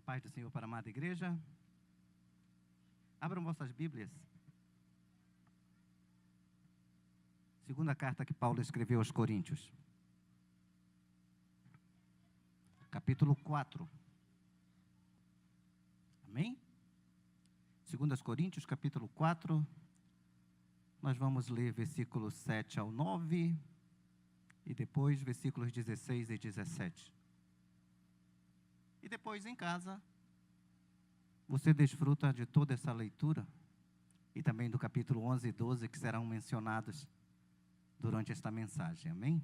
Paz do Senhor para a amada igreja. Abram vossas Bíblias. Segunda carta que Paulo escreveu aos Coríntios. Capítulo 4. Amém? 2 Coríntios, capítulo 4. Nós vamos ler versículos 7 ao 9 e depois versículos 16 e 17. E depois em casa, você desfruta de toda essa leitura e também do capítulo 11 e 12 que serão mencionados durante esta mensagem. Amém?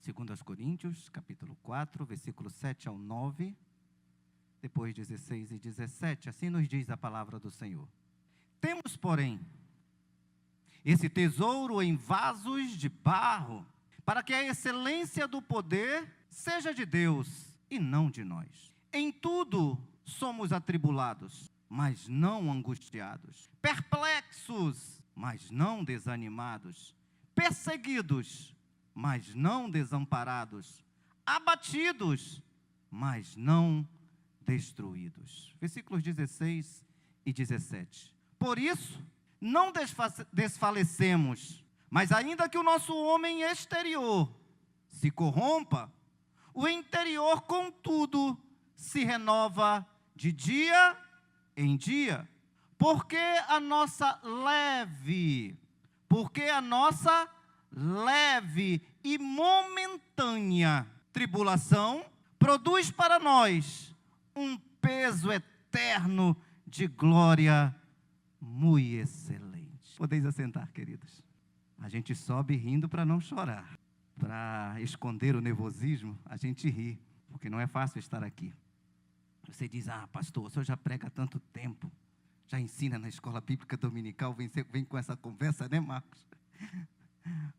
2 Coríntios, capítulo 4, versículos 7 ao 9, depois 16 e 17. Assim nos diz a palavra do Senhor. Temos, porém, esse tesouro em vasos de barro, para que a excelência do poder seja de Deus e não de nós. Em tudo somos atribulados, mas não angustiados, perplexos, mas não desanimados, perseguidos, mas não desamparados, abatidos, mas não destruídos. Versículos 16 e 17. Por isso, não desfalecemos, mas ainda que o nosso homem exterior se corrompa, o interior, contudo, se renova de dia em dia, porque a nossa leve e momentânea tribulação produz para nós um peso eterno de glória muito excelente. Podeis assentar, queridos. A gente sobe rindo para não chorar. Para esconder o nervosismo, a gente ri, porque não é fácil estar aqui. Você diz, pastor, o senhor já prega há tanto tempo, já ensina na escola bíblica dominical, vem com essa conversa, né, Marcos?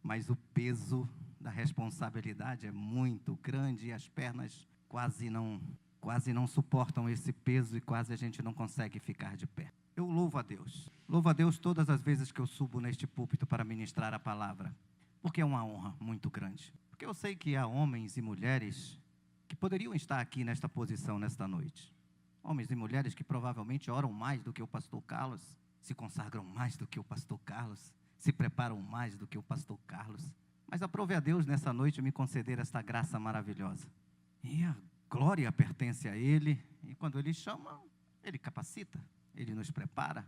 Mas o peso da responsabilidade é muito grande e as pernas quase não suportam esse peso e quase a gente não consegue ficar de pé. Eu louvo a Deus todas as vezes que eu subo neste púlpito para ministrar a palavra, porque é uma honra muito grande. Porque eu sei que há homens e mulheres que poderiam estar aqui nesta posição nesta noite. Homens e mulheres que provavelmente oram mais do que o pastor Carlos, se consagram mais do que o pastor Carlos, se preparam mais do que o pastor Carlos. Mas aprove a Deus nessa noite me conceder esta graça maravilhosa. E a glória pertence a Ele, e quando Ele chama, Ele capacita, Ele nos prepara.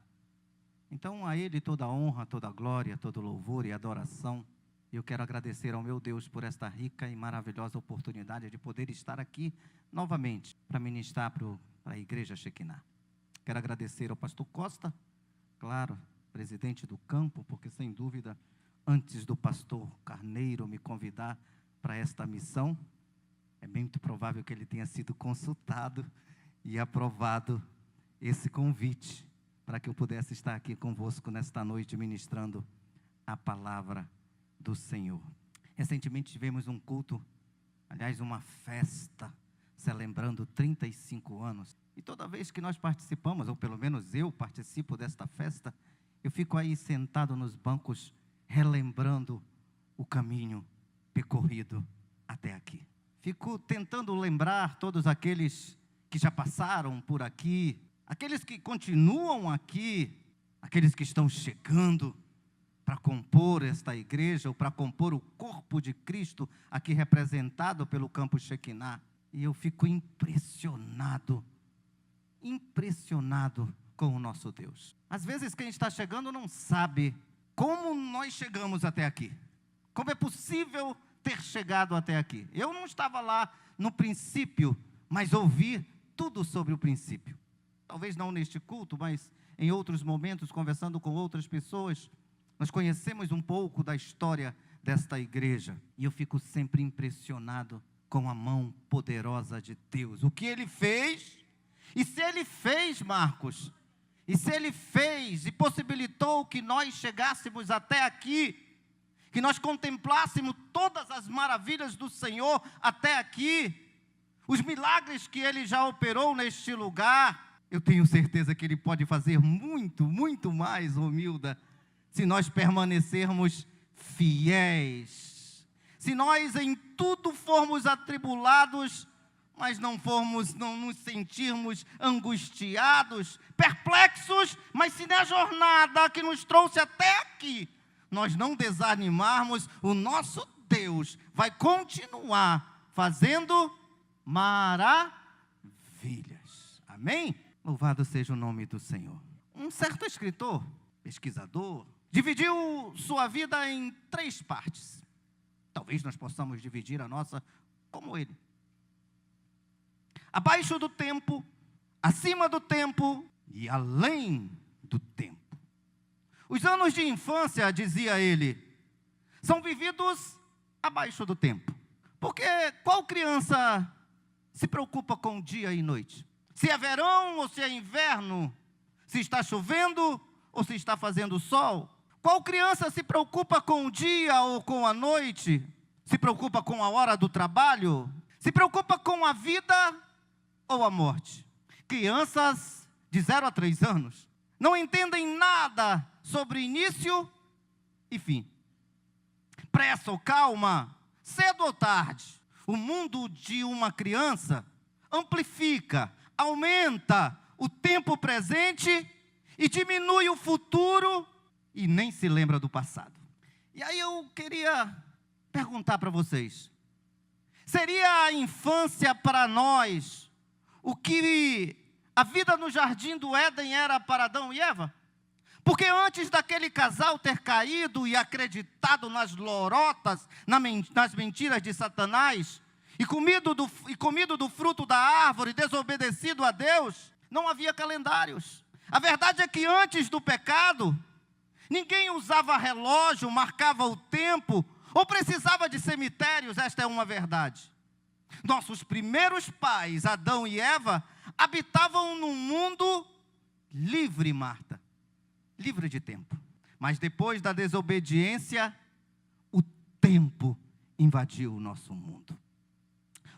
Então a Ele toda a honra, toda a glória, todo o louvor e adoração. Eu quero agradecer ao meu Deus por esta rica e maravilhosa oportunidade de poder estar aqui novamente para ministrar para a Igreja Shekinah. Quero agradecer ao pastor Costa, claro, presidente do campo, porque sem dúvida, antes do pastor Carneiro me convidar para esta missão, é muito provável que ele tenha sido consultado e aprovado esse convite para que eu pudesse estar aqui convosco nesta noite ministrando a palavra do Senhor. Recentemente tivemos um culto, aliás, uma festa, celebrando 35 anos. E toda vez que nós participamos, ou pelo menos eu participo desta festa, eu fico aí sentado nos bancos, relembrando o caminho percorrido até aqui. Fico tentando lembrar todos aqueles que já passaram por aqui, aqueles que continuam aqui, aqueles que estão chegando para compor esta igreja, ou para compor o corpo de Cristo, aqui representado pelo Campo Shekinah. E eu fico impressionado com o nosso Deus. Às vezes quem está chegando não sabe como nós chegamos até aqui. Como é possível ter chegado até aqui? Eu não estava lá no princípio, mas ouvi tudo sobre o princípio. Talvez não neste culto, mas em outros momentos, conversando com outras pessoas, nós conhecemos um pouco da história desta igreja. E eu fico sempre impressionado com a mão poderosa de Deus. O que Ele fez, e se Ele fez, Marcos, e se Ele fez e possibilitou que nós chegássemos até aqui, que nós contemplássemos todas as maravilhas do Senhor até aqui, os milagres que Ele já operou neste lugar, eu tenho certeza que Ele pode fazer muito, muito mais, Romilda, se nós permanecermos fiéis, se nós em tudo formos atribulados, mas não nos sentirmos angustiados, perplexos, mas se na jornada que nos trouxe até aqui, nós não desanimarmos, o nosso Deus vai continuar fazendo maravilhas. Amém? Louvado seja o nome do Senhor. Um certo escritor, pesquisador, dividiu sua vida em 3 partes. Talvez nós possamos dividir a nossa como ele. Abaixo do tempo, acima do tempo e além do tempo. Os anos de infância, dizia ele, são vividos abaixo do tempo. Porque qual criança se preocupa com dia e noite? Se é verão ou se é inverno? Se está chovendo ou se está fazendo sol? Qual criança se preocupa com o dia ou com a noite? Se preocupa com a hora do trabalho? Se preocupa com a vida ou a morte? Crianças de 0 a 3 anos não entendem nada sobre início e fim. Pressa ou calma, cedo ou tarde, o mundo de uma criança amplifica, aumenta o tempo presente e diminui o futuro e nem se lembra do passado. E aí eu queria perguntar para vocês, seria a infância para nós o que a vida no jardim do Éden era para Adão e Eva? Porque antes daquele casal ter caído e acreditado nas lorotas, nas mentiras de Satanás, e comido do fruto da árvore, desobedecido a Deus, não havia calendários. A verdade é que antes do pecado, ninguém usava relógio, marcava o tempo, ou precisava de cemitérios, esta é uma verdade. Nossos primeiros pais, Adão e Eva, habitavam num mundo livre, Marta, livre de tempo. Mas depois da desobediência, o tempo invadiu o nosso mundo.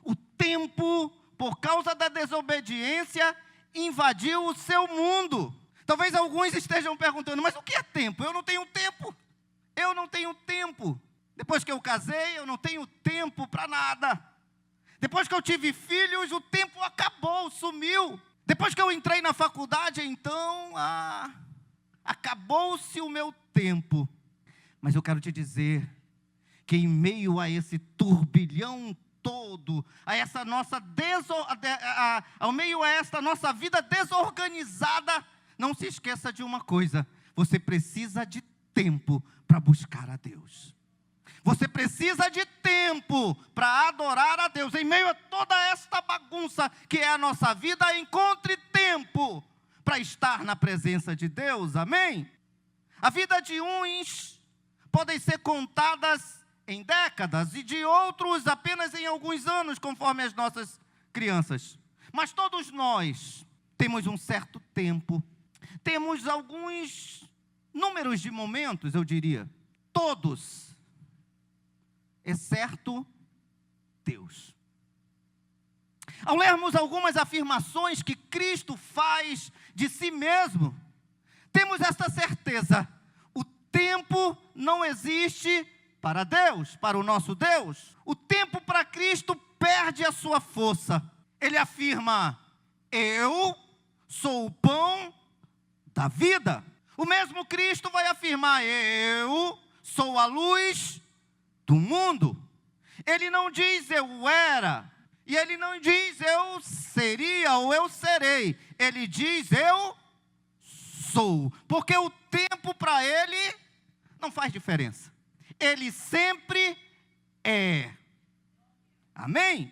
O tempo, por causa da desobediência, invadiu o seu mundo. Talvez alguns estejam perguntando, mas o que é tempo? Eu não tenho tempo. Eu não tenho tempo. Depois que eu casei, eu não tenho tempo para nada. Depois que eu tive filhos, o tempo acabou, sumiu. Depois que eu entrei na faculdade, então, acabou-se o meu tempo. Mas eu quero te dizer que em meio a esse turbilhão todo, ao meio a esta nossa vida desorganizada, não se esqueça de uma coisa: você precisa de tempo para buscar a Deus. Você precisa de tempo para adorar a Deus. Em meio a toda esta bagunça que é a nossa vida, encontre tempo para estar na presença de Deus, amém? A vida de uns podem ser contadas em décadas e de outros apenas em alguns anos, conforme as nossas crianças. Mas todos nós temos um certo tempo, temos alguns números de momentos, eu diria, todos, exceto Deus. Ao lermos algumas afirmações que Cristo faz de si mesmo, temos esta certeza: o tempo não existe para Deus, para o nosso Deus. O tempo para Cristo perde a sua força. Ele afirma: eu sou o pão da vida. O mesmo Cristo vai afirmar: eu sou a luz do mundo. Ele não diz eu era, e ele não diz eu seria ou eu serei. Ele diz eu sou, porque o tempo para ele não faz diferença. Ele sempre é. Amém?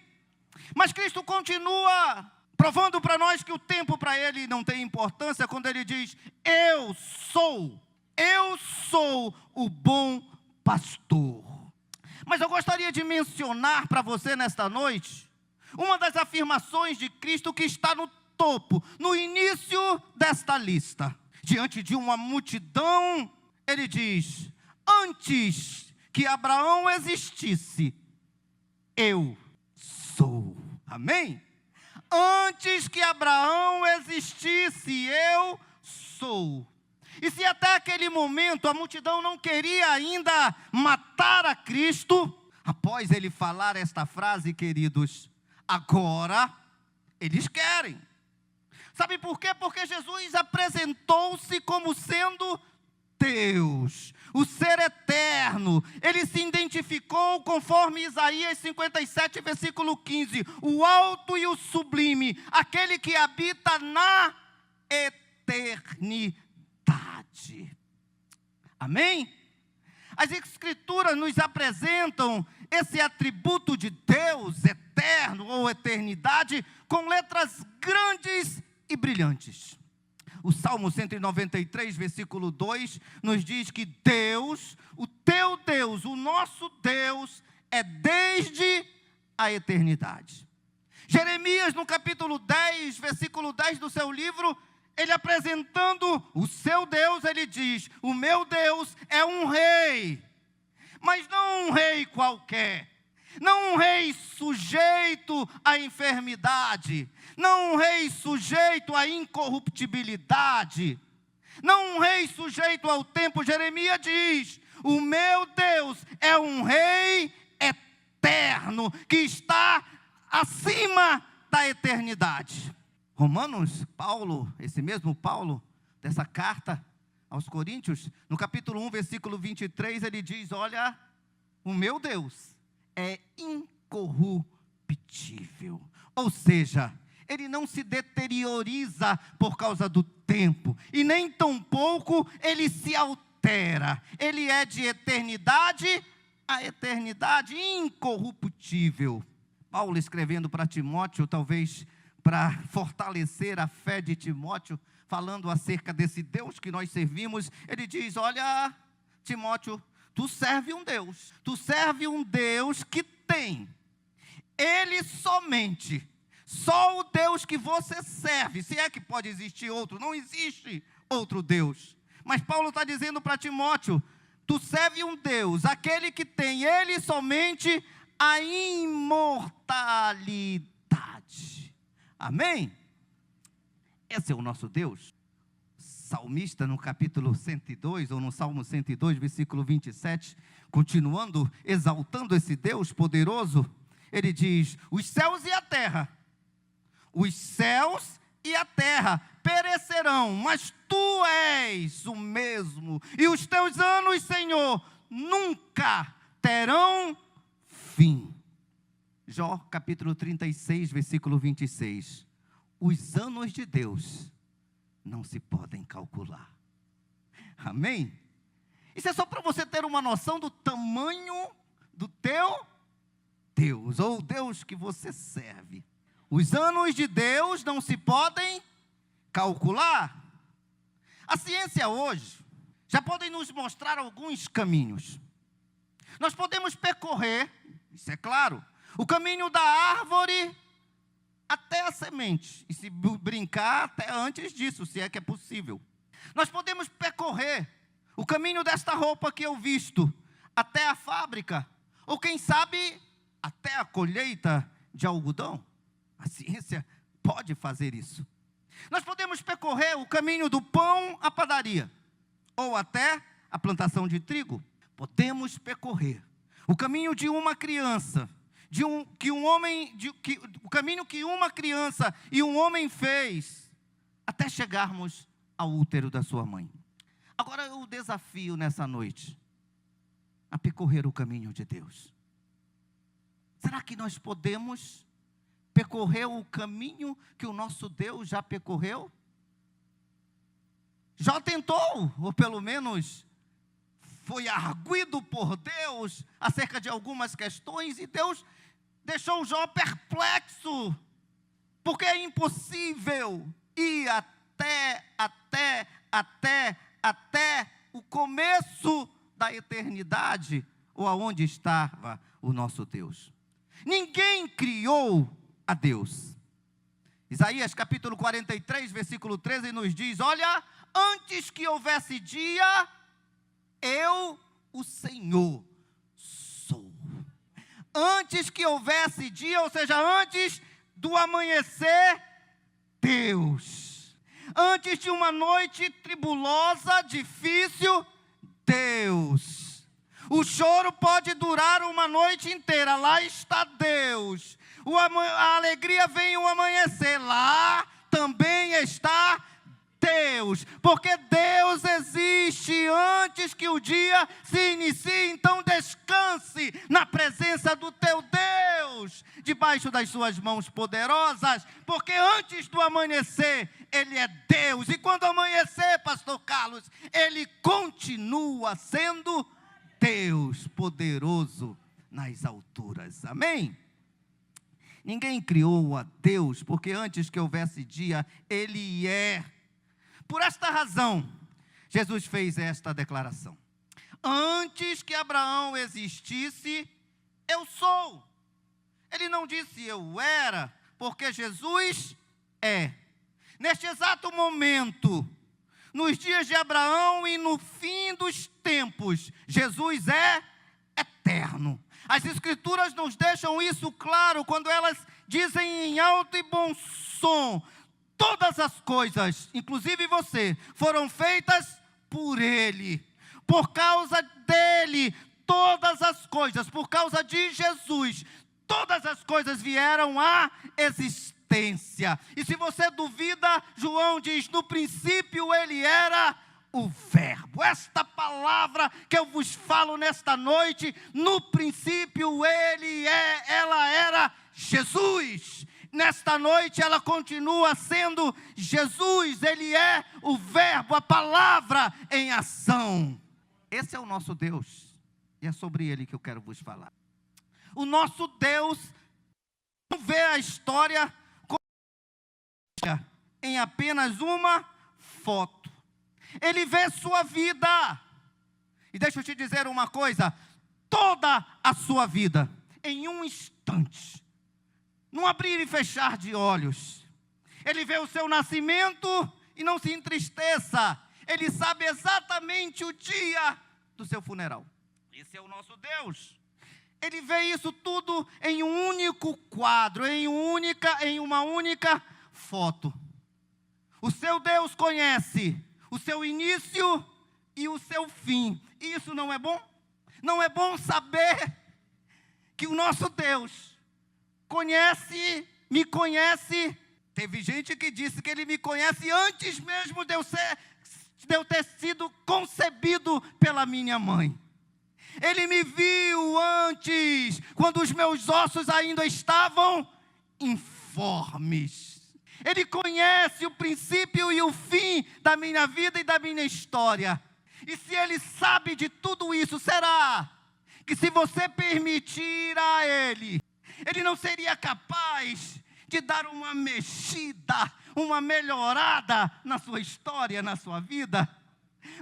Mas Cristo continua provando para nós que o tempo para ele não tem importância quando ele diz: eu sou o bom pastor. Mas eu gostaria de mencionar para você nesta noite uma das afirmações de Cristo que está no topo, no início desta lista. Diante de uma multidão, ele diz: antes que Abraão existisse, eu sou. Amém? Antes que Abraão existisse, eu sou. E se até aquele momento a multidão não queria ainda matar a Cristo, após ele falar esta frase, queridos, Agora, eles querem. Sabe por quê? Porque Jesus apresentou-se como sendo Deus, o ser eterno. Ele se identificou conforme Isaías 57, versículo 15, o alto e o sublime, aquele que habita na eternidade. Amém? As Escrituras nos apresentam esse atributo de Deus eterno ou eternidade com letras grandes e brilhantes. O Salmo 193, versículo 2, nos diz que Deus, o teu Deus, o nosso Deus, é desde a eternidade. Jeremias, no capítulo 10, versículo 10 do seu livro, ele apresentando o seu Deus, ele diz: o meu Deus é um rei, mas não um rei qualquer. Não um rei sujeito à enfermidade, não um rei sujeito à incorruptibilidade, não um rei sujeito ao tempo. Jeremias diz: o meu Deus é um rei eterno, que está acima da eternidade. Romanos, Paulo, esse mesmo Paulo, dessa carta aos Coríntios, no capítulo 1, versículo 23, ele diz: olha, o meu Deus é incorruptível. Ou seja, ele não se deterioriza por causa do tempo, e nem tampouco ele se altera. Ele é de eternidade a eternidade, incorruptível. Paulo, escrevendo para Timóteo, talvez para fortalecer a fé de Timóteo, falando acerca desse Deus que nós servimos, ele diz: olha, Timóteo, tu serve um Deus que tem, Ele somente, só o Deus que você serve, se é que pode existir outro, não existe outro Deus. Mas Paulo está dizendo para Timóteo: tu serve um Deus, aquele que tem, Ele somente, a imortalidade. Amém? Esse é o nosso Deus. Salmista, no capítulo 102, ou no Salmo 102, versículo 27, continuando, exaltando esse Deus poderoso, ele diz: os céus e a terra perecerão, mas tu és o mesmo, e os teus anos, Senhor, nunca terão fim. Jó, capítulo 36, versículo 26, os anos de Deus não se podem calcular. Amém? Isso é só para você ter uma noção do tamanho do teu Deus, ou Deus que você serve. Os anos de Deus não se podem calcular. A ciência hoje já pode nos mostrar alguns caminhos. Nós podemos percorrer, isso é claro, o caminho da árvore até a semente, e se brincar até antes disso, se é que é possível. Nós podemos percorrer o caminho desta roupa que eu visto até a fábrica, ou quem sabe até a colheita de algodão. A ciência pode fazer isso. Nós podemos percorrer o caminho do pão à padaria, ou até a plantação de trigo. Podemos percorrer o caminho de uma criança, o caminho que uma criança e um homem fez, até chegarmos ao útero da sua mãe. Agora eu desafio nessa noite a percorrer o caminho de Deus. Será que nós podemos percorrer o caminho que o nosso Deus já percorreu? Já tentou, ou pelo menos foi arguido por Deus acerca de algumas questões, e Deus deixou Jó perplexo, porque é impossível ir até o começo da eternidade, ou aonde estava o nosso Deus. Ninguém criou a Deus. Isaías capítulo 43, versículo 13 nos diz: olha, antes que houvesse dia, eu, o Senhor, sou. Antes que houvesse dia, ou seja, antes do amanhecer, Deus. Antes de uma noite tribulosa, difícil, Deus. O choro pode durar uma noite inteira, lá está Deus. A alegria vem o amanhecer. Lá também está Deus, porque Deus existe antes que o dia se inicie. Então descanse na presença do teu Deus, debaixo das suas mãos poderosas, porque antes do amanhecer Ele é Deus, e quando amanhecer, pastor Carlos, Ele continua sendo Deus poderoso nas alturas. Amém? Ninguém criou a Deus, porque antes que houvesse dia, Ele é. Por esta razão, Jesus fez esta declaração: antes que Abraão existisse, eu sou. Ele não disse eu era, porque Jesus é. Neste exato momento, nos dias de Abraão e no fim dos tempos, Jesus é eterno. As Escrituras nos deixam isso claro quando elas dizem em alto e bom som: todas as coisas, inclusive você, foram feitas por Ele. Por causa dEle, todas as coisas, por causa de Jesus, todas as coisas vieram à existência. E se você duvida, João diz: no princípio Ele era o Verbo. Esta palavra que eu vos falo nesta noite, no princípio ela era Jesus. Nesta noite ela continua sendo Jesus. Ele é o Verbo, a palavra em ação. Esse é o nosso Deus, e é sobre Ele que eu quero vos falar. O nosso Deus não vê a história em apenas uma foto. Ele vê sua vida. E deixa eu te dizer uma coisa: toda a sua vida, em um instante, num abrir e fechar de olhos. Ele vê o seu nascimento e não se entristeça. Ele sabe exatamente o dia do seu funeral. Esse é o nosso Deus. Ele vê isso tudo em um único quadro, em uma única foto. O seu Deus conhece o seu início e o seu fim. Isso não é bom? Não é bom saber que o nosso Deus me conhece. Teve gente que disse que Ele me conhece antes mesmo de eu ter sido concebido pela minha mãe. Ele me viu antes, quando os meus ossos ainda estavam informes. Ele conhece o princípio e o fim da minha vida e da minha história. E se Ele sabe de tudo isso, será que se você permitir a Ele, Ele não seria capaz de dar uma mexida, uma melhorada na sua história, na sua vida?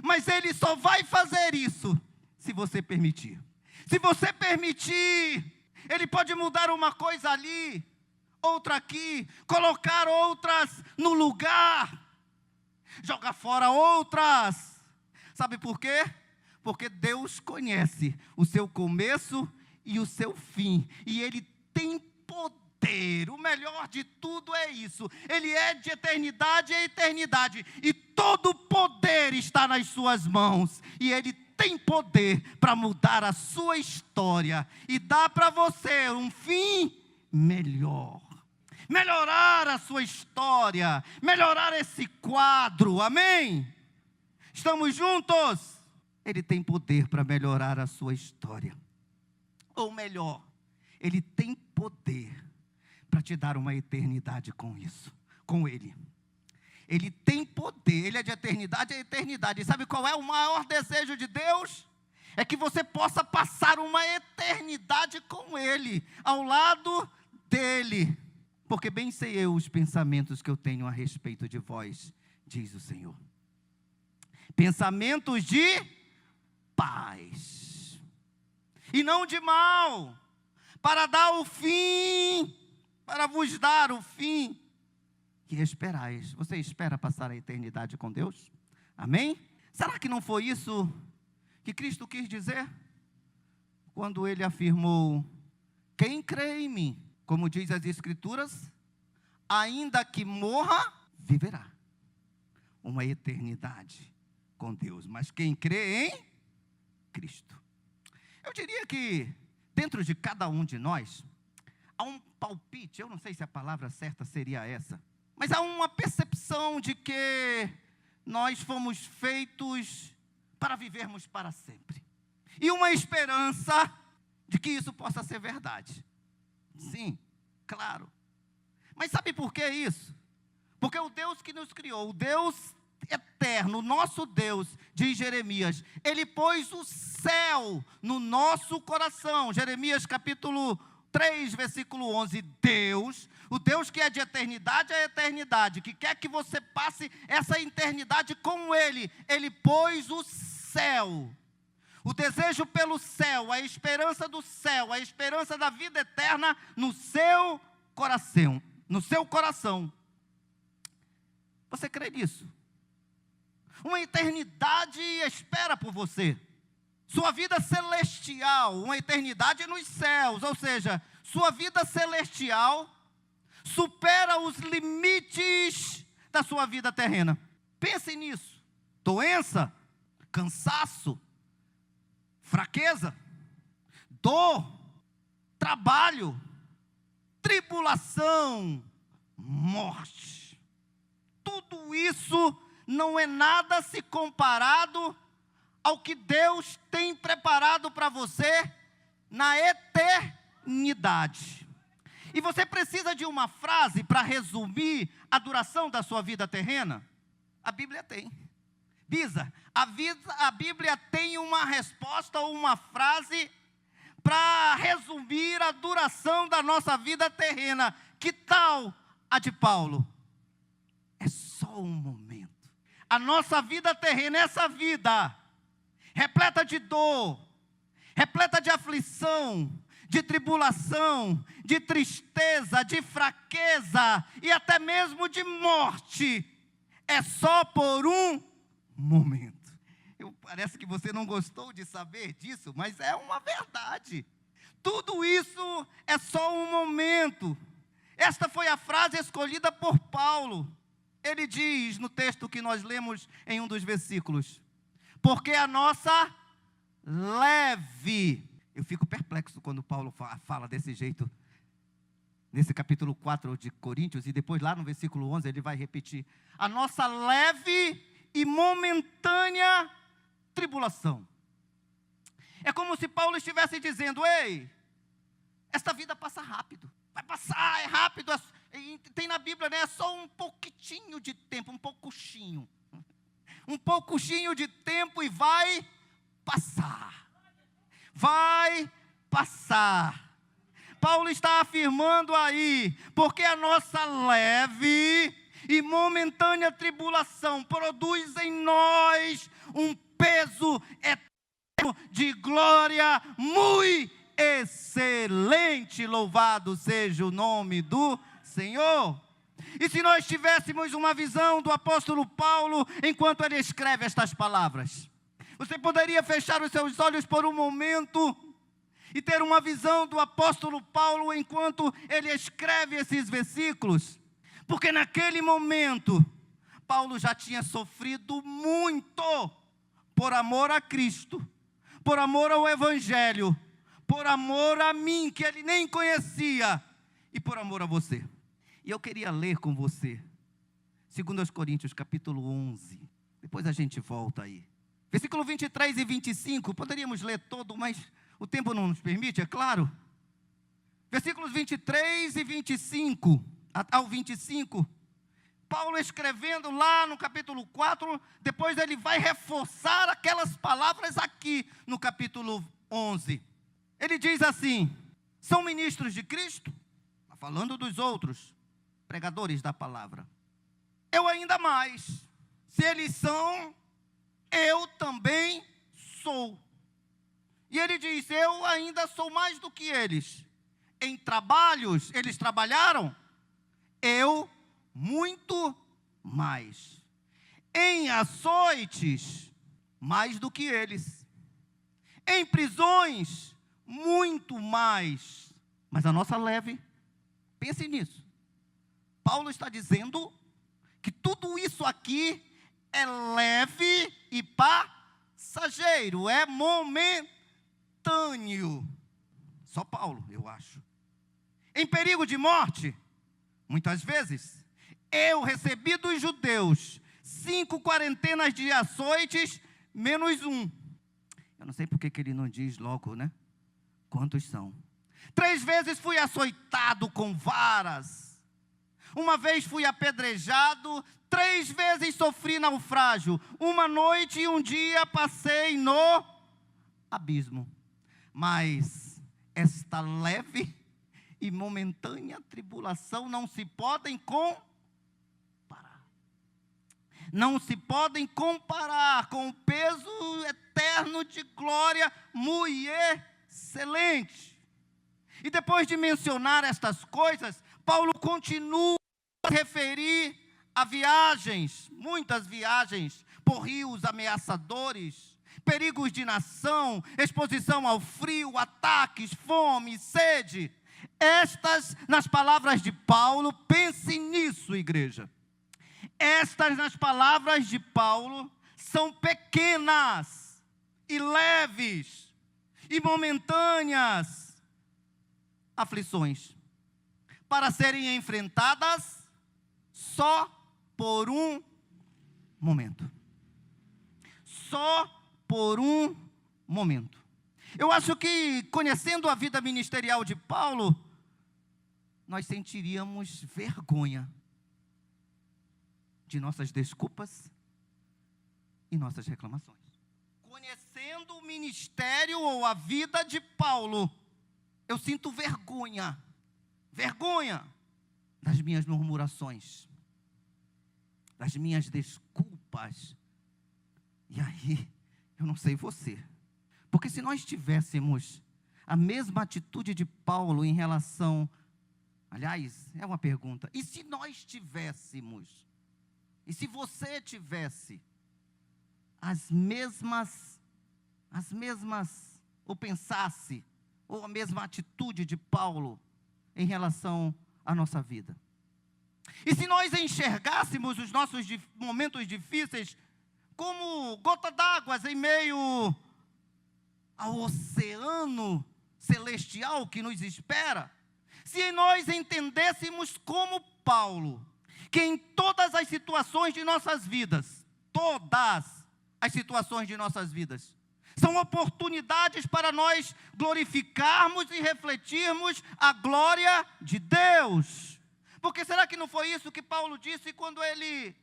Mas Ele só vai fazer isso se você permitir. Se você permitir, Ele pode mudar uma coisa ali, outra aqui, colocar outras no lugar, jogar fora outras. Sabe por quê? Porque Deus conhece o seu começo e o seu fim, e Ele tem poder. O melhor de tudo é isso: Ele é de eternidade a eternidade, e todo poder está nas suas mãos, e Ele tem poder para mudar a sua história e dar para você um fim melhor. Melhorar a sua história, melhorar esse quadro, amém? Estamos juntos? Ele tem poder para melhorar a sua história. Ou melhor, Ele tem poder para te dar uma eternidade com Ele. Ele tem poder, Ele é de eternidade a eternidade. E sabe qual é o maior desejo de Deus? É que você possa passar uma eternidade com Ele, ao lado dEle. Porque bem sei eu os pensamentos que eu tenho a respeito de vós, diz o Senhor. Pensamentos de paz, e não de mal, para vos dar o fim que esperais. Você espera passar a eternidade com Deus? Amém? Será que não foi isso que Cristo quis dizer quando Ele afirmou: quem crê em mim, como diz as Escrituras, ainda que morra, viverá uma eternidade com Deus. Mas quem crê em Cristo. Eu diria que dentro de cada um de nós há um palpite, eu não sei se a palavra certa seria essa, mas há uma percepção de que nós fomos feitos para vivermos para sempre. E uma esperança de que isso possa ser verdade. Sim, claro. Mas sabe por que isso? Porque o Deus que nos criou, o Deus eterno, o nosso Deus, diz Jeremias, Ele pôs o céu no nosso coração. Jeremias capítulo 3, versículo 11. Deus, o Deus que é de eternidade a eternidade, que quer que você passe essa eternidade com Ele, Ele pôs o céu. O desejo pelo céu, a esperança do céu, a esperança da vida eterna no seu coração. No seu coração. Você crê nisso? Uma eternidade espera por você. Sua vida celestial, uma eternidade nos céus, ou seja, sua vida celestial supera os limites da sua vida terrena. Pense nisso. Doença, cansaço, fraqueza, dor, trabalho, tribulação, morte. Tudo isso não é nada se comparado ao que Deus tem preparado para você na eternidade. E você precisa de uma frase para resumir a duração da sua vida terrena? A Bíblia tem. Bisa, a Bíblia tem uma resposta ou uma frase para resumir a duração da nossa vida terrena. Que tal a de Paulo? É só um momento. A nossa vida terrena, essa vida repleta de dor, repleta de aflição, de tribulação, de tristeza, de fraqueza e até mesmo de morte, é só por um momento. Parece que você não gostou de saber disso, mas é uma verdade. Tudo isso é só um momento. Esta foi a frase escolhida por Paulo. Ele diz no texto que nós lemos em um dos versículos: porque a nossa leve... Eu fico perplexo quando Paulo fala desse jeito, nesse capítulo 4 de Coríntios, e depois lá no versículo 11 ele vai repetir: a nossa leve e momentânea tribulação. É como se Paulo estivesse dizendo: ei, esta vida passa rápido, vai passar, é rápido, tem na Bíblia, né, é só um pouquinho de tempo, um pouquinho de tempo e vai passar. Vai passar. Paulo está afirmando aí, porque a nossa leve e momentânea tribulação produz em nós um peso eterno de glória muito excelente. Louvado seja o nome do Senhor. E se nós tivéssemos uma visão do apóstolo Paulo enquanto ele escreve estas palavras, você poderia fechar os seus olhos por um momento e ter uma visão do apóstolo Paulo enquanto ele escreve esses versículos, porque naquele momento Paulo já tinha sofrido muito por amor a Cristo, por amor ao Evangelho, por amor a mim, que ele nem conhecia, e por amor a você. E eu queria ler com você 2 Coríntios capítulo 11, depois a gente volta aí. Versículo 23 e 25, poderíamos ler todo, mas o tempo não nos permite, é claro. Versículos 23 e 25, ao 25, Paulo escrevendo lá no capítulo 4, depois ele vai reforçar aquelas palavras aqui no capítulo 11. Ele diz assim: são ministros de Cristo, está falando dos outros pregadores da palavra. Eu ainda mais, se eles são, eu também sou. E ele diz: eu ainda sou mais do que eles. Em trabalhos, eles trabalharam, eu muito mais. Em açoites, mais do que eles. Em prisões, muito mais. Mas a nossa leve, pense nisso. Paulo está dizendo que tudo isso aqui é leve e passageiro, é momentâneo. Só Paulo, eu acho. em perigo de morte? Muitas vezes. Eu recebi dos judeus 5 quarentenas de açoites, menos um. Eu não sei porque que ele não diz logo, né? Quantos são? 3 vezes fui açoitado com varas. Uma vez fui apedrejado. 3 vezes sofri naufrágio. Uma noite e um dia passei no abismo. Mas esta leve e momentânea tribulação não se podem comparar. Não se podem comparar com o peso eterno de glória muito excelente. E depois de mencionar estas coisas, Paulo continua a referir a viagens, muitas viagens por rios ameaçadores, perigos de nação, exposição ao frio, ataques, fome, sede. Estas, nas palavras de Paulo, pense nisso, igreja. Estas, nas palavras de Paulo, são pequenas e leves e momentâneas aflições para serem enfrentadas só por um momento. Só por um momento. Eu acho que, conhecendo a vida ministerial de Paulo, nós sentiríamos vergonha de nossas desculpas e nossas reclamações. Conhecendo o ministério ou a vida de Paulo, eu sinto vergonha das minhas murmurações, das minhas desculpas. E aí, eu não sei você, porque se nós tivéssemos a mesma atitude de Paulo em relação, aliás, é uma pergunta, e se nós tivéssemos, e se você tivesse as mesmas, ou pensasse, ou a mesma atitude de Paulo em relação à nossa vida? E se nós enxergássemos os nossos momentos difíceis como gota d'água em meio ao oceano celestial que nos espera, se nós entendêssemos como Paulo, que em todas as situações de nossas vidas, todas as situações de nossas vidas, são oportunidades para nós glorificarmos e refletirmos a glória de Deus. Porque será que não foi isso que Paulo disse quando ele,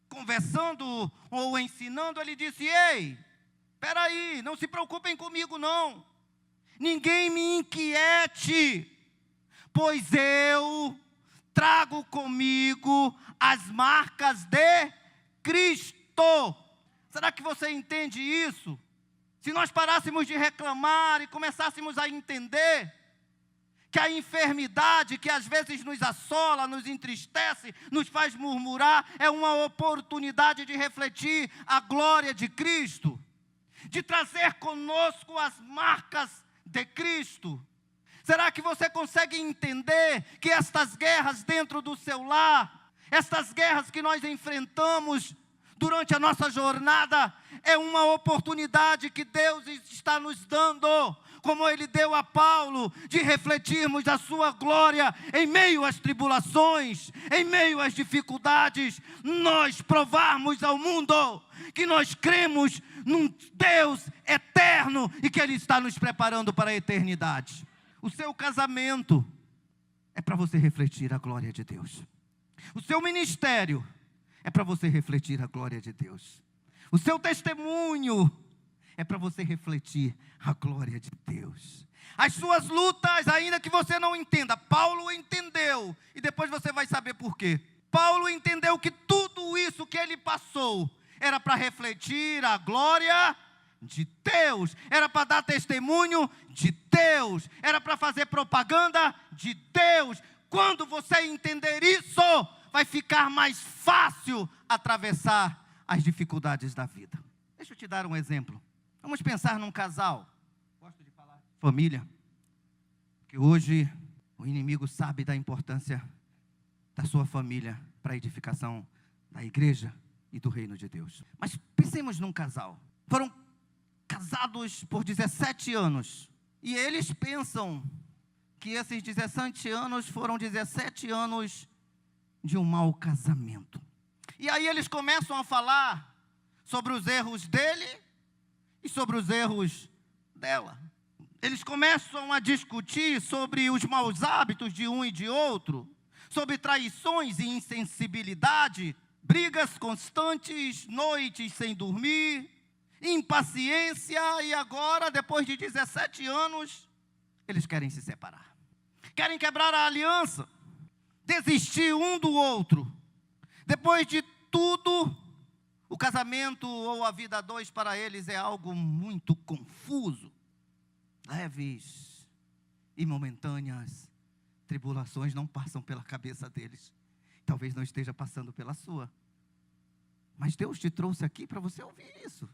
conversando ou ensinando, ele disse: ei, espera aí, não se preocupem comigo não, ninguém me inquiete, pois eu trago comigo as marcas de Cristo. Será que você entende isso? Se nós parássemos de reclamar e começássemos a entender que a enfermidade que às vezes nos assola, nos entristece, nos faz murmurar, é uma oportunidade de refletir a glória de Cristo, de trazer conosco as marcas de Cristo. Será que você consegue entender que estas guerras dentro do seu lar, estas guerras que nós enfrentamos durante a nossa jornada, é uma oportunidade que Deus está nos dando, como Ele deu a Paulo, de refletirmos a sua glória em meio às tribulações, em meio às dificuldades, nós provarmos ao mundo que nós cremos num Deus eterno e que Ele está nos preparando para a eternidade. O seu casamento é para você refletir a glória de Deus. O seu ministério é para você refletir a glória de Deus. O seu testemunho é para você refletir a glória de Deus. As suas lutas, ainda que você não entenda, Paulo entendeu, e depois você vai saber por quê. Paulo entendeu que tudo isso que ele passou era para refletir a glória de Deus, era para dar testemunho de Deus, era para fazer propaganda de Deus. Quando você entender isso, vai ficar mais fácil atravessar as dificuldades da vida. Deixa eu te dar um exemplo. Vamos pensar num casal. Gosto de falar família, porque hoje o inimigo sabe da importância da sua família para a edificação da igreja e do reino de Deus. Mas pensemos num casal. Foram casados por 17 anos. E eles pensam que esses 17 anos foram 17 anos de um mau casamento. E aí eles começam a falar sobre os erros dele e sobre os erros dela. Eles começam a discutir sobre os maus hábitos de um e de outro, sobre traições e insensibilidade, brigas constantes, noites sem dormir, impaciência, e agora, depois de 17 anos, eles querem se separar. Querem quebrar a aliança, desistir um do outro. Depois de tudo, o casamento ou a vida a dois para eles é algo muito confuso. Leves e momentâneas tribulações não passam pela cabeça deles. Talvez não esteja passando pela sua. Mas Deus te trouxe aqui para você ouvir isso.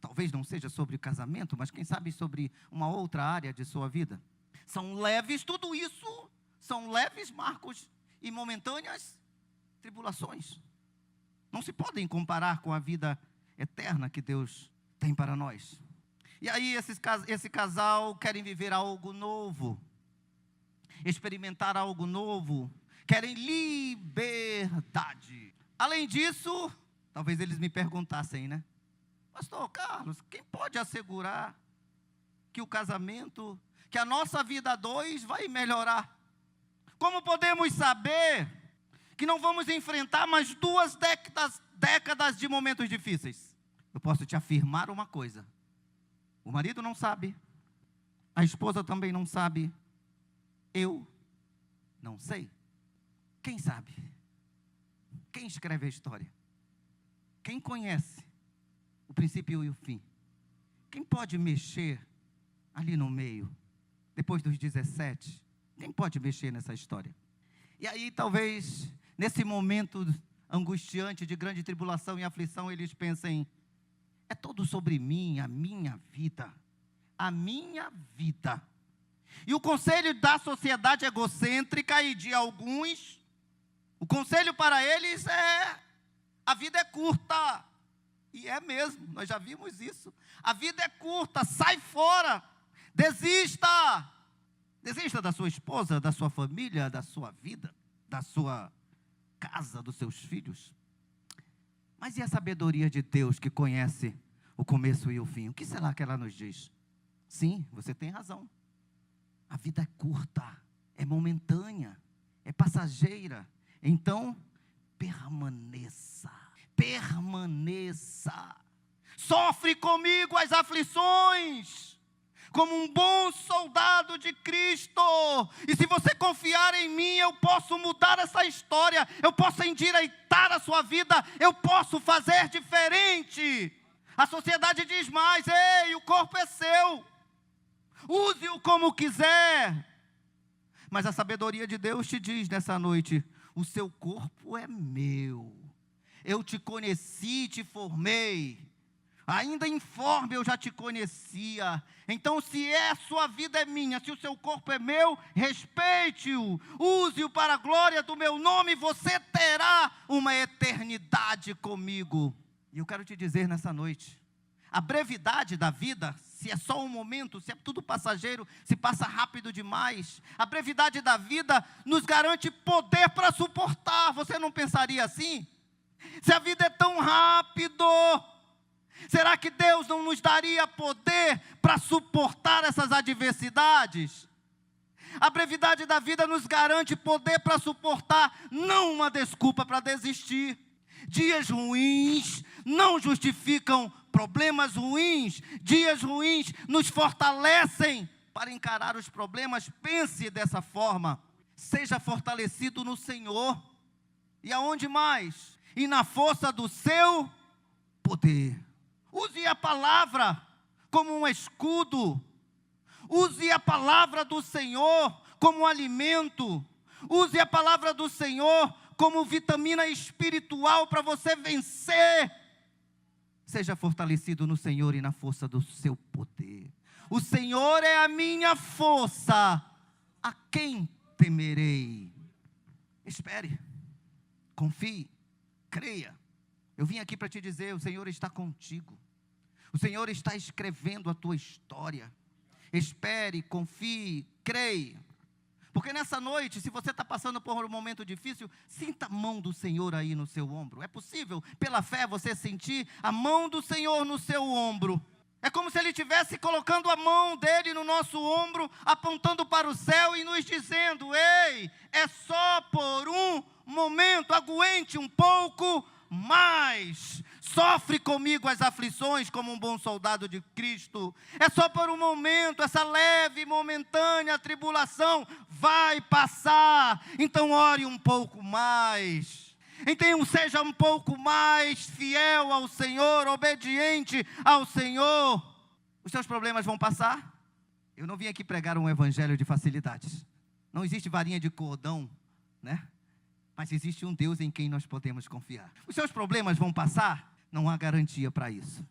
Talvez não seja sobre casamento, mas quem sabe sobre uma outra área de sua vida. São leves, tudo isso são leves, Marcos, e momentâneas tribulações. Não se podem comparar com a vida eterna que Deus tem para nós. E aí esse casal querem viver algo novo, experimentar algo novo, querem liberdade. Além disso, talvez eles me perguntassem, né? Pastor Carlos, quem pode assegurar que o casamento, que a nossa vida a dois vai melhorar? Como podemos saber que não vamos enfrentar mais 2 décadas de momentos difíceis? Eu posso te afirmar uma coisa: o marido não sabe, a esposa também não sabe, eu não sei. Quem sabe? Quem escreve a história? Quem conhece o princípio e o fim? Quem pode mexer ali no meio, depois dos 17? Quem pode mexer nessa história? E aí talvez, nesse momento angustiante de grande tribulação e aflição, eles pensem: é tudo sobre mim, a minha vida. A minha vida. E o conselho da sociedade egocêntrica e de alguns, o conselho para eles é: a vida é curta. E é mesmo, nós já vimos isso. A vida é curta, sai fora, desista. Desista da sua esposa, da sua família, da sua vida, da sua casa, dos seus filhos. Mas e a sabedoria de Deus que conhece o começo e o fim? O que será que ela nos diz? Sim, você tem razão. A vida é curta, é momentânea, é passageira. Então, permaneça. Permaneça. Sofre comigo as aflições, como um bom soldado de Cristo. E se você confiar em mim, eu posso mudar essa história, eu posso endireitar a sua vida, eu posso fazer diferente. A sociedade diz mais: ei, o corpo é seu, use-o como quiser. Mas a sabedoria de Deus te diz nessa noite: o seu corpo é meu, eu te conheci, te formei. Ainda informe eu já te conhecia. Então, se a sua vida é minha, se o seu corpo é meu, respeite-o, use-o para a glória do meu nome, você terá uma eternidade comigo. E eu quero te dizer nessa noite, a brevidade da vida, se é só um momento, se é tudo passageiro, se passa rápido demais, a brevidade da vida nos garante poder para suportar. Você não pensaria assim? Se a vida é tão rápido, será que Deus não nos daria poder para suportar essas adversidades? A brevidade da vida nos garante poder para suportar, não uma desculpa para desistir. Dias ruins não justificam problemas ruins. Dias ruins nos fortalecem para encarar os problemas. Pense dessa forma. Seja fortalecido no Senhor. E aonde mais? E na força do seu poder. Use a palavra como um escudo. Use a palavra do Senhor como alimento. Use a palavra do Senhor como vitamina espiritual para você vencer. Seja fortalecido no Senhor e na força do seu poder. O Senhor é a minha força. A quem temerei? Espere, confie, creia. Eu vim aqui para te dizer: o Senhor está contigo. O Senhor está escrevendo a tua história. Espere, confie, creia. Porque nessa noite, se você está passando por um momento difícil, sinta a mão do Senhor aí no seu ombro. É possível, pela fé, você sentir a mão do Senhor no seu ombro. É como se Ele estivesse colocando a mão dEle no nosso ombro, apontando para o céu e nos dizendo: ei, é só por um momento, aguente um pouco mais. Sofre comigo as aflições como um bom soldado de Cristo. É só por um momento, essa leve e momentânea tribulação vai passar. Então ore um pouco mais. Então seja um pouco mais fiel ao Senhor, obediente ao Senhor. Os seus problemas vão passar. Eu não vim aqui pregar um evangelho de facilidades. Não existe varinha de cordão, né? Mas existe um Deus em quem nós podemos confiar. Os seus problemas vão passar? Não há garantia para isso.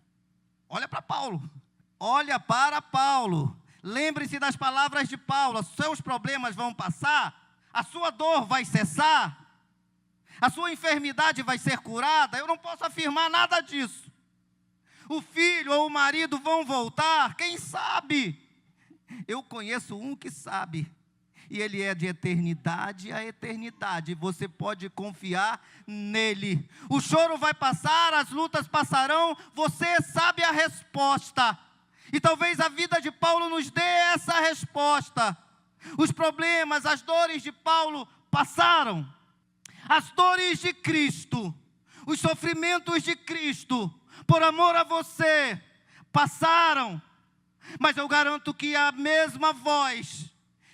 Olha para Paulo. Olha para Paulo. Lembre-se das palavras de Paulo. Os seus problemas vão passar. A sua dor vai cessar. A sua enfermidade vai ser curada. Eu não posso afirmar nada disso. O filho ou o marido vão voltar. Quem sabe? Eu conheço um que sabe. E ele é de eternidade a eternidade. Você pode confiar nele. O choro vai passar, as lutas passarão. Você sabe a resposta. E talvez a vida de Paulo nos dê essa resposta. Os problemas, as dores de Paulo passaram. As dores de Cristo, os sofrimentos de Cristo, por amor a você, passaram. Mas eu garanto que a mesma voz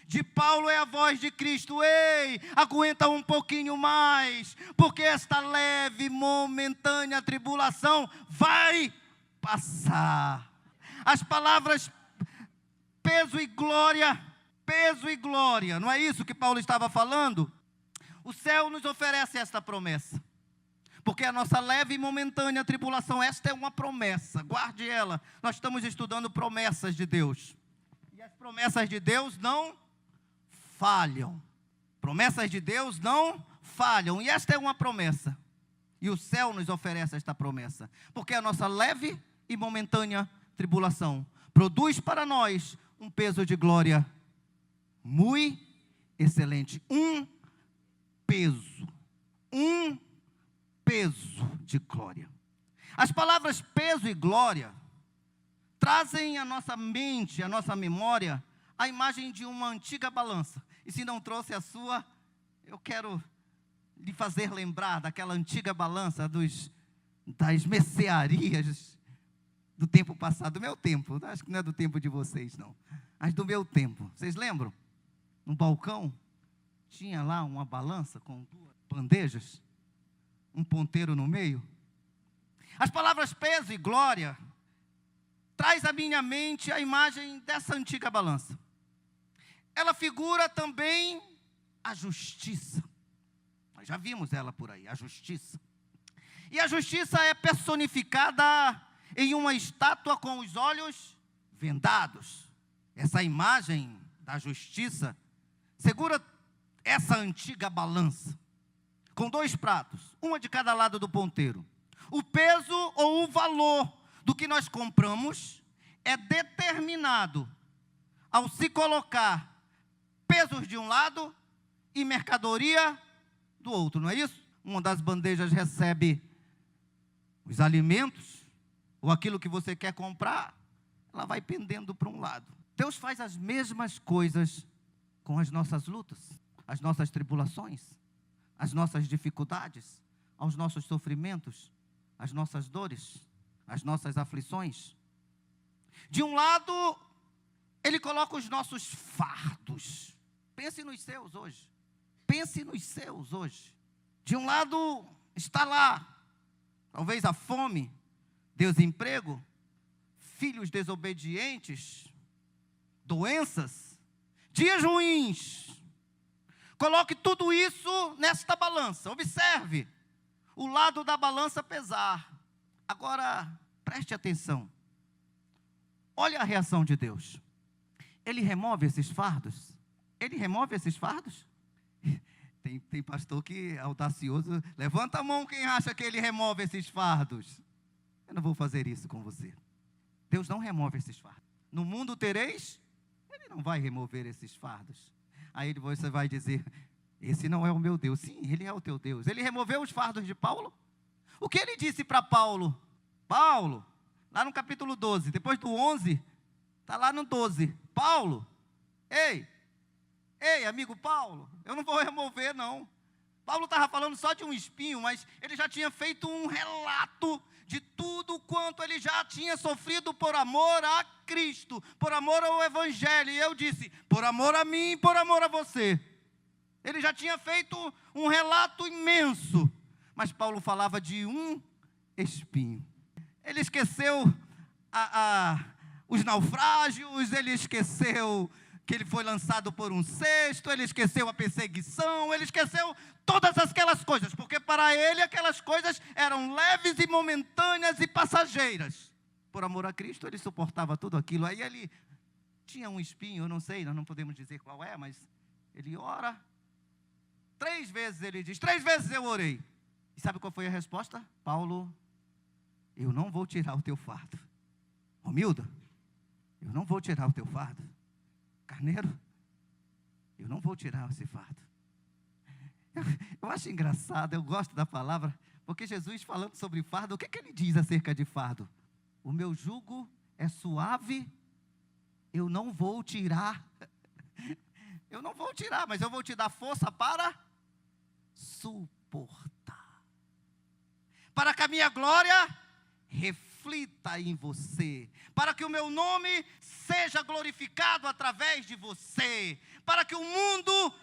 de Paulo é a voz de Cristo. Ei, aguenta um pouquinho mais, porque esta leve, momentânea tribulação vai passar. As palavras peso e glória, não é isso que Paulo estava falando? O céu nos oferece esta promessa, porque a nossa leve e momentânea tribulação, esta é uma promessa, guarde ela. Nós estamos estudando promessas de Deus, e as promessas de Deus não falham. Promessas de Deus não falham, e esta é uma promessa, e o céu nos oferece esta promessa, porque a nossa leve e momentânea tribulação produz para nós um peso de glória muito excelente. Um peso de glória. As palavras peso e glória trazem à nossa mente, à nossa memória, a imagem de uma antiga balança. E se não trouxe a sua, eu quero lhe fazer lembrar daquela antiga balança das mercearias do tempo passado, do meu tempo. Acho que não é do tempo de vocês, não, mas do meu tempo. Vocês lembram? No balcão tinha lá uma balança com duas bandejas, um ponteiro no meio. As palavras peso e glória traz à minha mente a imagem dessa antiga balança. Ela figura também a justiça. Nós já vimos ela por aí, a justiça. E a justiça é personificada em uma estátua com os olhos vendados. Essa imagem da justiça segura essa antiga balança, com dois pratos, uma de cada lado do ponteiro. O peso ou o valor do que nós compramos é determinado ao se colocar pesos de um lado e mercadoria do outro, não é isso? Uma das bandejas recebe os alimentos, ou aquilo que você quer comprar, ela vai pendendo para um lado. Deus faz as mesmas coisas com as nossas lutas, as nossas tribulações, as nossas dificuldades, aos nossos sofrimentos, as nossas dores, as nossas aflições. De um lado, Ele coloca os nossos fardos. Pense nos seus hoje. Pense nos seus hoje. De um lado, está lá, talvez a fome, desemprego, filhos desobedientes, doenças, dias ruins. Coloque tudo isso nesta balança. Observe o lado da balança pesar. Agora, preste atenção. Olha a reação de Deus. Ele remove esses fardos? Ele remove esses fardos? Tem pastor que é audacioso. Levanta a mão quem acha que ele remove esses fardos. Eu não vou fazer isso com você. Deus não remove esses fardos. No mundo tereis, Ele não vai remover esses fardos. Aí você vai dizer, esse não é o meu Deus. Sim, ele é o teu Deus. Ele removeu os fardos de Paulo. O que ele disse para Paulo? Paulo, lá no capítulo 12, depois do 11, está lá no 12. Paulo, ei, amigo Paulo, eu não vou remover não. Paulo estava falando só de um espinho, mas ele já tinha feito um relato de tudo quanto ele já tinha sofrido por amor a Cristo, por amor ao Evangelho. E eu disse, por amor a mim e por amor a você. Ele já tinha feito um relato imenso, mas Paulo falava de um espinho. Ele esqueceu os naufrágios, ele esqueceu que ele foi lançado por um cesto, ele esqueceu a perseguição, ele esqueceu todas aquelas coisas, porque para ele aquelas coisas eram leves e momentâneas e passageiras. Por amor a Cristo, ele suportava tudo aquilo. Aí ele tinha um espinho, eu não sei, nós não podemos dizer qual é, mas ele ora. 3 vezes ele diz, 3 vezes eu orei. E sabe qual foi a resposta? Paulo, eu não vou tirar o teu fardo. Romilda, eu não vou tirar o teu fardo. Carneiro, eu não vou tirar esse fardo. Eu acho engraçado, eu gosto da palavra, porque Jesus falando sobre fardo, o que ele diz acerca de fardo? O meu jugo é suave, eu não vou tirar. Eu não vou tirar, mas eu vou te dar força para suportar. Para que a minha glória reflita em você, para que o meu nome seja glorificado através de você, para que o mundo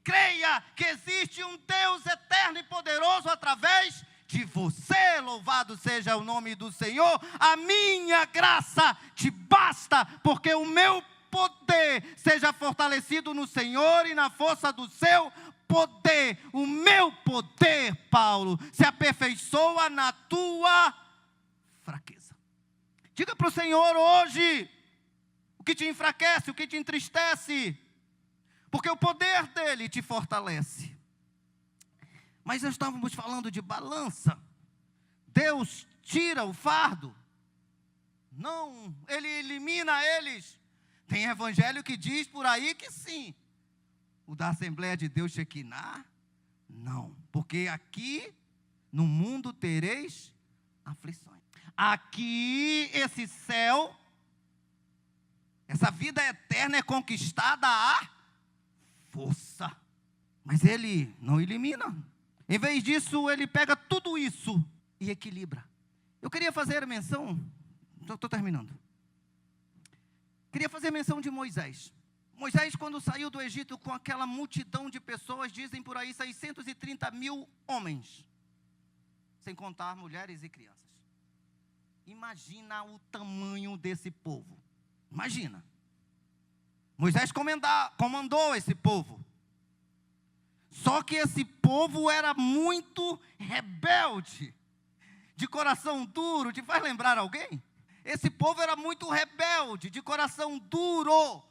creia que existe um Deus eterno e poderoso através de você. Louvado seja o nome do Senhor. A minha graça te basta, porque o meu poder seja fortalecido no Senhor e na força do seu poder. O meu poder, Paulo, se aperfeiçoa na tua fraqueza. Diga para o Senhor hoje o que te enfraquece, o que te entristece, porque o poder dele te fortalece. Mas nós estávamos falando de balança. Deus tira o fardo? Não, ele elimina eles. Tem evangelho que diz por aí que sim. O da Assembleia de Deus Shekinah, não, porque aqui no mundo tereis aflições. Aqui esse céu, essa vida eterna é conquistada à força. Mas ele não elimina. Em vez disso, ele pega tudo isso e equilibra. Eu queria fazer menção, estou terminando. Queria fazer menção de Moisés. Moisés, quando saiu do Egito com aquela multidão de pessoas, dizem por aí 630 mil homens, sem contar mulheres e crianças. Imagina o tamanho desse povo. Imagina. Moisés comandou esse povo. Só que esse povo era muito rebelde, de coração duro. Te faz lembrar alguém? Esse povo era muito rebelde, de coração duro,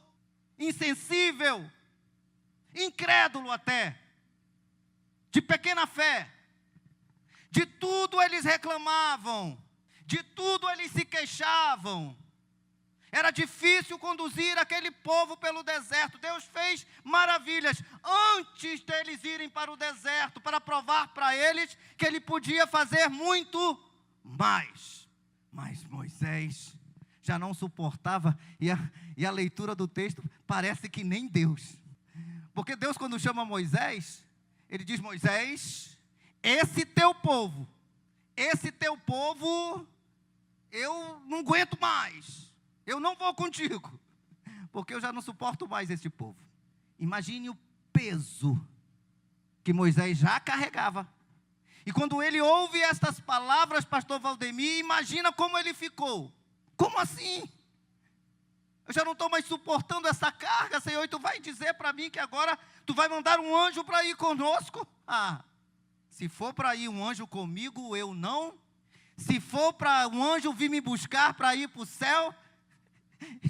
insensível, incrédulo até, de pequena fé. De tudo eles reclamavam, de tudo eles se queixavam. Era difícil conduzir aquele povo pelo deserto. Deus fez maravilhas antes deles irem para o deserto, para provar para eles que ele podia fazer muito mais. Mas Moisés já não suportava, e a leitura do texto parece que nem Deus. Porque Deus, quando chama Moisés, ele diz: Moisés, esse teu povo, eu não aguento mais. Eu não vou contigo, porque eu já não suporto mais esse povo. Imagine o peso que Moisés já carregava. E quando ele ouve estas palavras, pastor Valdemir, imagina como ele ficou. Como assim? Eu já não estou mais suportando essa carga, Senhor, e tu vai dizer para mim que agora tu vai mandar um anjo para ir conosco? Ah, se for para ir um anjo comigo, eu não. Se for para um anjo vir me buscar para ir para o céu,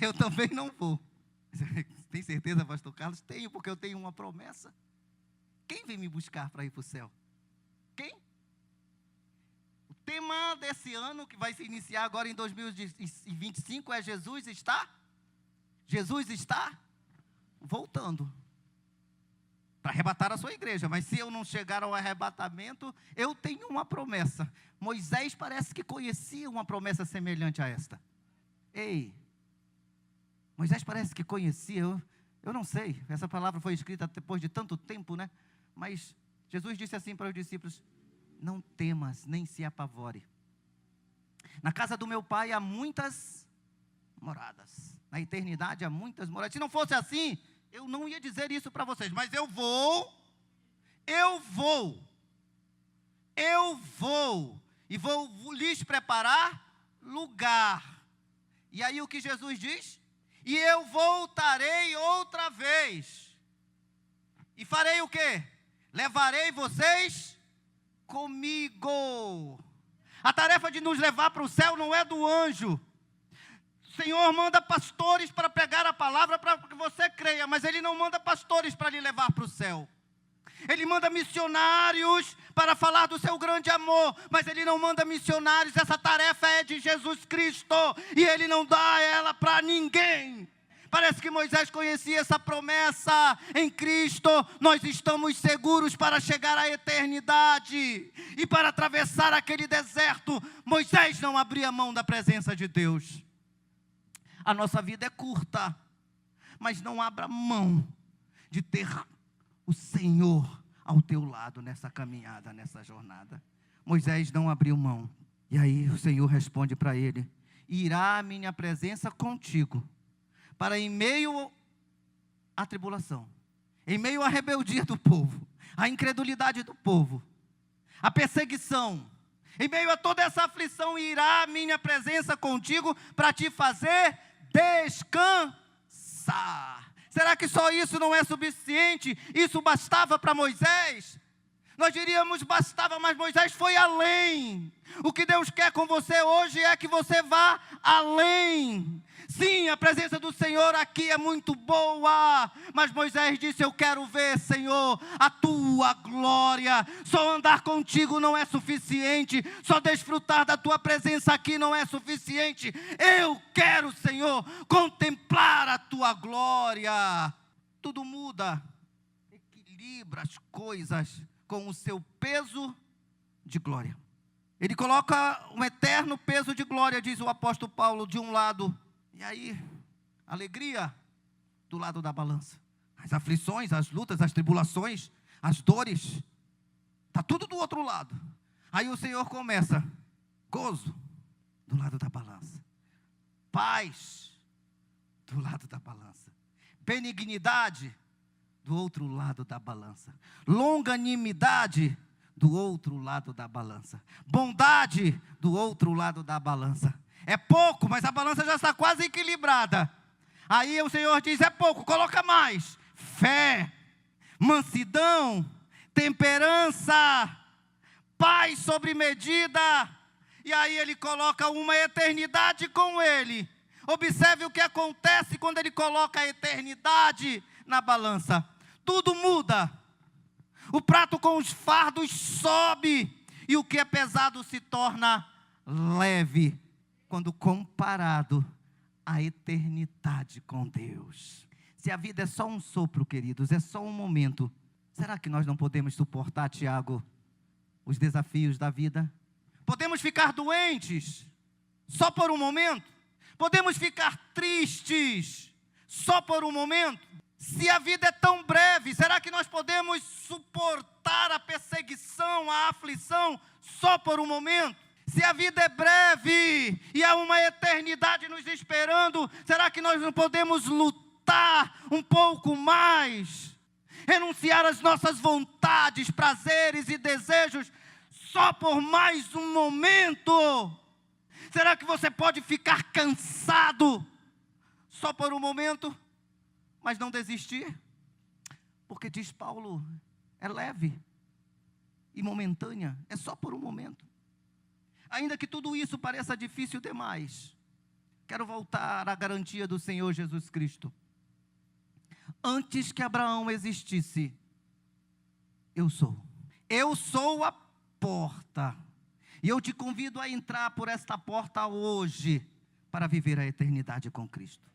eu também não vou. Tem certeza, pastor Carlos? Tenho, porque eu tenho uma promessa. Quem vem me buscar para ir para o céu? Quem? O tema desse ano, que vai se iniciar agora em 2025, é Jesus está voltando. para arrebatar a sua igreja. Mas se eu não chegar ao arrebatamento, eu tenho uma promessa. Moisés parece que conhecia uma promessa semelhante a esta. Ei, Moisés parece que conhecia, eu não sei, essa palavra foi escrita depois de tanto tempo, né? Mas Jesus disse assim para os discípulos: não temas, nem se apavore. Na casa do meu pai há muitas moradas. Na eternidade há muitas moradas. Se não fosse assim, eu não ia dizer isso para vocês. Mas eu vou. E vou lhes preparar lugar. E aí o que Jesus diz? E eu voltarei outra vez. E farei o quê? Levarei vocês comigo. A tarefa de nos levar para o céu não é do anjo. O Senhor manda pastores para pregar a palavra para que você creia, mas Ele não manda pastores para lhe levar para o céu. Ele manda missionários para falar do seu grande amor, mas Ele não manda missionários. Essa tarefa é de Jesus Cristo e Ele não dá ela para ninguém. Parece que Moisés conhecia essa promessa. Em Cristo nós estamos seguros para chegar à eternidade. E para atravessar aquele deserto, Moisés não abria mão da presença de Deus. A nossa vida é curta, mas não abra mão de ter o Senhor ao teu lado nessa caminhada, nessa jornada. Moisés não abriu mão. E aí o Senhor responde para ele: irá a minha presença contigo, para em meio à tribulação, em meio à rebeldia do povo, à incredulidade do povo, à perseguição, em meio a toda essa aflição, irá a minha presença contigo para te fazer descansar. Será que só isso não é suficiente? Isso bastava para Moisés? Nós diríamos bastava, mas Moisés foi além. O que Deus quer com você hoje é que você vá além. Sim, a presença do Senhor aqui é muito boa, mas Moisés disse: eu quero ver, Senhor, a tua glória. Só andar contigo não é suficiente, só desfrutar da tua presença aqui não é suficiente. Eu quero, Senhor, contemplar a tua glória. Tudo muda, equilibra as coisas com o seu peso de glória. Ele coloca um eterno peso de glória, diz o apóstolo Paulo, de um lado. E aí, alegria do lado da balança. As aflições, as lutas, as tribulações, as dores, está tudo do outro lado. Aí o Senhor começa: gozo do lado da balança, paz do lado da balança, benignidade do outro lado da balança, longanimidade do outro lado da balança, bondade do outro lado da balança. É pouco, mas a balança já está quase equilibrada. Aí o Senhor diz: é pouco, coloca mais. Fé, mansidão, temperança, paz sobre medida. E aí Ele coloca uma eternidade com Ele. Observe o que acontece quando Ele coloca a eternidade na balança. Tudo muda. O prato com os fardos sobe, e o que é pesado se torna leve, quando comparado à eternidade com Deus. Se a vida é só um sopro, queridos, é só um momento, será que nós não podemos suportar, Tiago, os desafios da vida? Podemos ficar doentes só por um momento? Podemos ficar tristes só por um momento? Se a vida é tão breve, será que nós podemos suportar a perseguição, a aflição só por um momento? Se a vida é breve e há uma eternidade nos esperando, será que nós não podemos lutar um pouco mais? Renunciar às nossas vontades, prazeres e desejos só por mais um momento? Será que você pode ficar cansado só por um momento, mas não desistir? Porque diz Paulo, é leve e momentânea, é só por um momento. Ainda que tudo isso pareça difícil demais, quero voltar à garantia do Senhor Jesus Cristo. Antes que Abraão existisse, eu sou. Eu sou a porta. E eu te convido a entrar por esta porta hoje, para viver a eternidade com Cristo.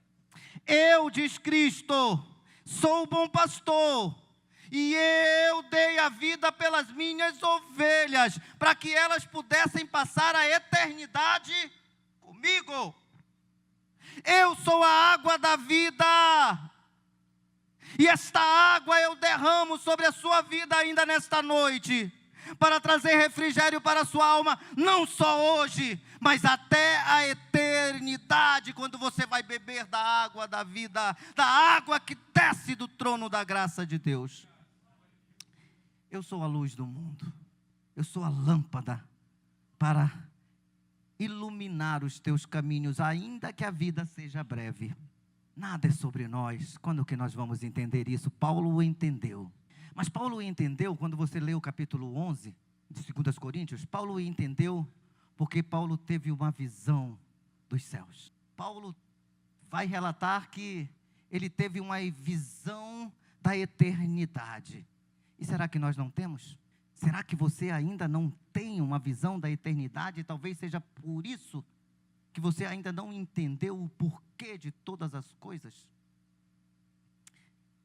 Eu, diz Cristo, sou o bom pastor, E eu dei a vida pelas minhas ovelhas, para que elas pudessem passar a eternidade comigo. Eu sou a água da vida. E esta água eu derramo sobre a sua vida ainda nesta noite, para trazer refrigério para a sua alma, não só hoje, mas até a eternidade, quando você vai beber da água da vida, da água que desce do trono da graça de Deus. Eu sou a luz do mundo, eu sou a lâmpada para iluminar os teus caminhos, ainda que a vida seja breve. Nada é sobre nós. Quando que nós vamos entender isso? Paulo o entendeu. Mas Paulo entendeu, quando você lê o capítulo 11 de 2 Coríntios, Paulo entendeu porque Paulo teve uma visão dos céus. Paulo vai relatar que ele teve uma visão da eternidade. E será que nós não temos? Será que você ainda não tem uma visão da eternidade? Talvez seja por isso que você ainda não entendeu o porquê de todas as coisas.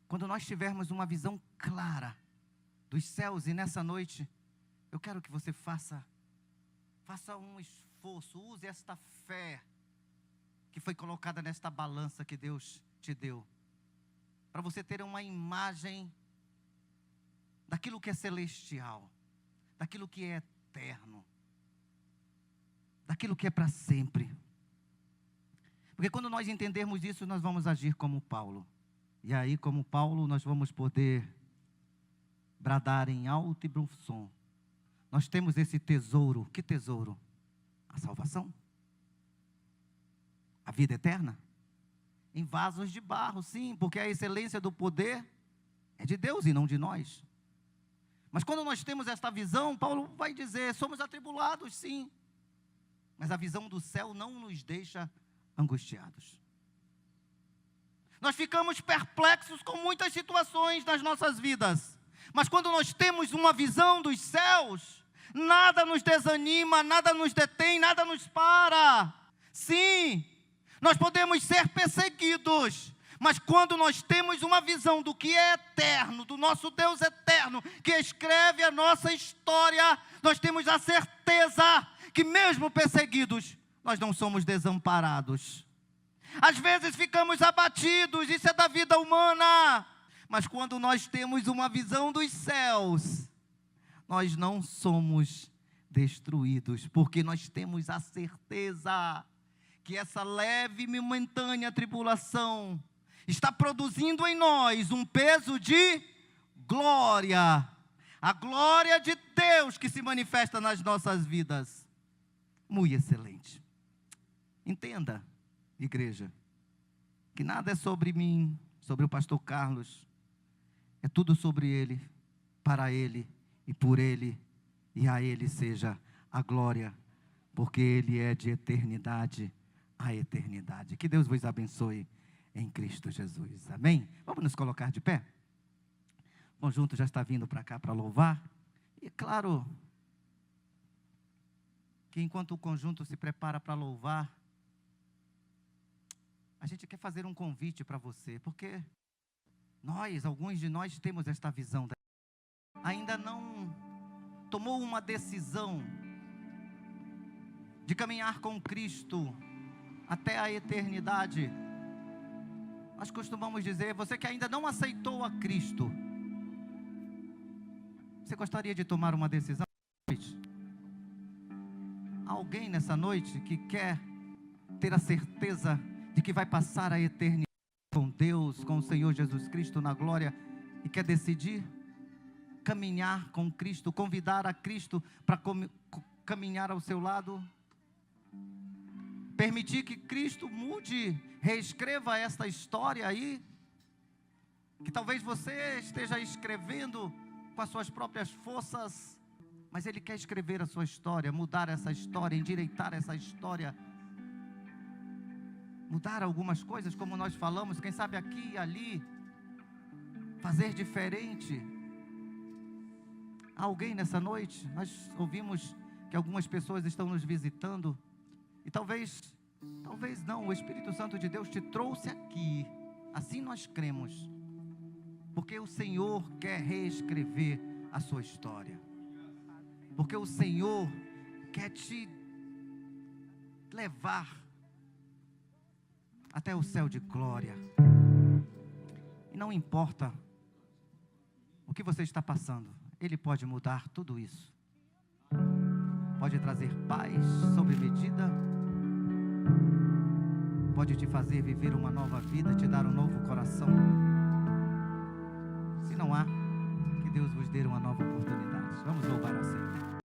Quando nós tivermos uma visão clara dos céus, e nessa noite, eu quero que você faça um esforço, use esta fé que foi colocada nesta balança que Deus te deu, para você ter uma imagem daquilo que é celestial, daquilo que é eterno, daquilo que é para sempre. Porque quando nós entendermos isso, nós vamos agir como Paulo. E aí, como Paulo, nós vamos poder bradar em alto e bom som. Nós temos esse tesouro. Que tesouro? A salvação. A vida eterna. Em vasos de barro, sim, porque a excelência do poder é de Deus e não de nós. Mas quando nós temos esta visão, Paulo vai dizer, somos atribulados, sim. Mas a visão do céu não nos deixa angustiados. Nós ficamos perplexos com muitas situações nas nossas vidas. Mas quando nós temos uma visão dos céus, nada nos desanima, nada nos detém, nada nos para. Sim, nós podemos ser perseguidos, mas quando nós temos uma visão do que é eterno, do nosso Deus eterno, que escreve a nossa história, nós temos a certeza que mesmo perseguidos, nós não somos desamparados. Às vezes ficamos abatidos, isso é da vida humana, mas quando nós temos uma visão dos céus, nós não somos destruídos, porque nós temos a certeza que essa leve e momentânea tribulação está produzindo em nós um peso de glória, a glória de Deus que se manifesta nas nossas vidas. Muito excelente. Entenda, igreja, que nada é sobre mim, sobre o pastor Carlos, é tudo sobre ele, para ele e por ele, e a ele seja a glória, porque ele é de eternidade a eternidade. Que Deus vos abençoe em Cristo Jesus, amém? Vamos nos colocar de pé? O conjunto já está vindo para cá para louvar, e claro, que enquanto o conjunto se prepara para louvar, a gente quer fazer um convite para você, porque alguns de nós temos esta visão, ainda não tomou uma decisão de caminhar com Cristo até a eternidade. Nós costumamos dizer, você que ainda não aceitou a Cristo, você gostaria de tomar uma decisão? Alguém nessa noite que quer ter a certeza de que vai passar a eternidade com Deus, com o Senhor Jesus Cristo na glória, e quer decidir caminhar com Cristo, convidar a Cristo para caminhar ao seu lado, permitir que Cristo mude, reescreva esta história aí, que talvez você esteja escrevendo com as suas próprias forças, mas Ele quer escrever a sua história, mudar essa história, endireitar essa história, mudar algumas coisas, como nós falamos, quem sabe aqui e ali, fazer diferente. Há alguém nessa noite? Nós ouvimos que algumas pessoas estão nos visitando, e talvez não, o Espírito Santo de Deus te trouxe aqui, assim nós cremos, Porque o Senhor quer reescrever a sua história. Porque o Senhor quer te levar até o céu de glória. E não importa o que você está passando, Ele pode mudar tudo isso. Pode trazer paz sob medida. Pode te fazer viver uma nova vida, te dar um novo coração. Se não há, que Deus vos dê uma nova oportunidade. Vamos louvar ao Senhor.